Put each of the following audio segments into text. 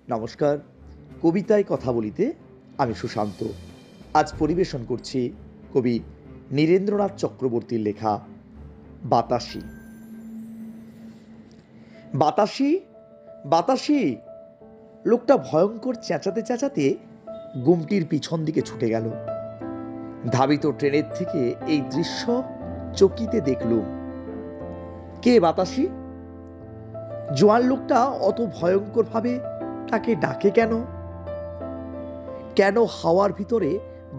নমস্কার, কবিতায় কথা বলিতে আমি সুশান্ত। আজ পরিবেশন করছি কবি নীরেন্দ্রনাথ চক্রবর্তীর লেখা বাতাসি। বাতাসি, বাতাসি! লোকটা ভয়ঙ্কর চেঁচাতে চেঁচাতে গুমটির পিছন দিকে ছুটে গেল। ধাবিত ট্রেনের থেকে এই দৃশ্য চকিতে দেখলুম। কে বাতাসি? জোয়ান লোকটা অত ভয়ঙ্কর ভাবে তাকে ডাকে কেন? কেন হাওয়ার ভিতরে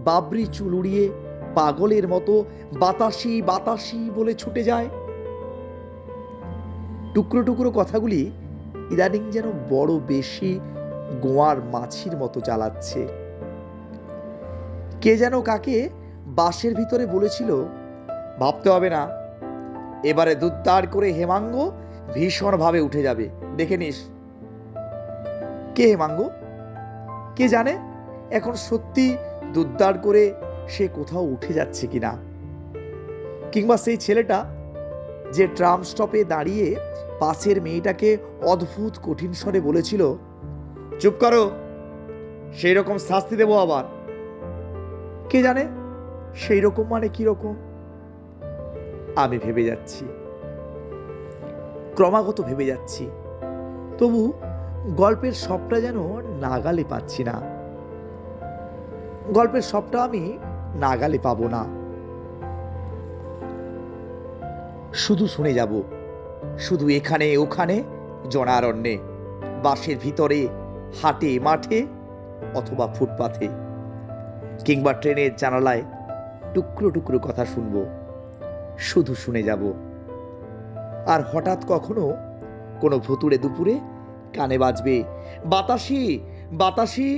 বাবরি চুল উড়িয়ে পাগলের মতো বাতাসি বাতাসি বলে ছুটে যায়? টুকরো টুকরো কথাগুলি ইদানিং যেন বড় বেশি গোয়ার মাছির মতো জ্বালাচ্ছে। কে যেন কাকে বাসের ভিতরে বলেছিল, ভাবতে হবে না, এবারে দুদ্দার করে হেমাঙ্গ ভীষণভাবে উঠে যাবে, দেখে নিস। কে হেমাঙ্গ? কে জানে এখন সত্যি দুদ্দার করে সে কোথাও উঠে যাচ্ছে কিনা। কিংবা সেই ছেলেটা যে ট্রাম স্টপে দাঁড়িয়ে পাশের মেয়েটাকে অদ্ভুত কঠিন স্বরে বলেছিল, চুপ করো, সেই রকম শাস্তি দেবো আবার। কে জানে সেই রকম মানে কি রকম? আমি ভেবে যাচ্ছি, ক্রমাগত ভেবে যাচ্ছি, তবু গল্পের সবটা যেন নাগালে পাচ্ছি না। গল্পের সবটা আমি নাগালে পাবো না। শুধু শুনে যাব, শুধু এখানে ওখানে, জনারণ্যে, বাসের ভিতরে, হাটে মাঠে, অথবা ফুটপাথে, কিংবা ট্রেনের জানালায় টুকরো টুকরো কথা শুনবো, শুধু শুনে যাব। আর হঠাৎ কখনো কোনো ভুতুড়ে দুপুরে কানে বাজবে, বাতাসি বাতাসি।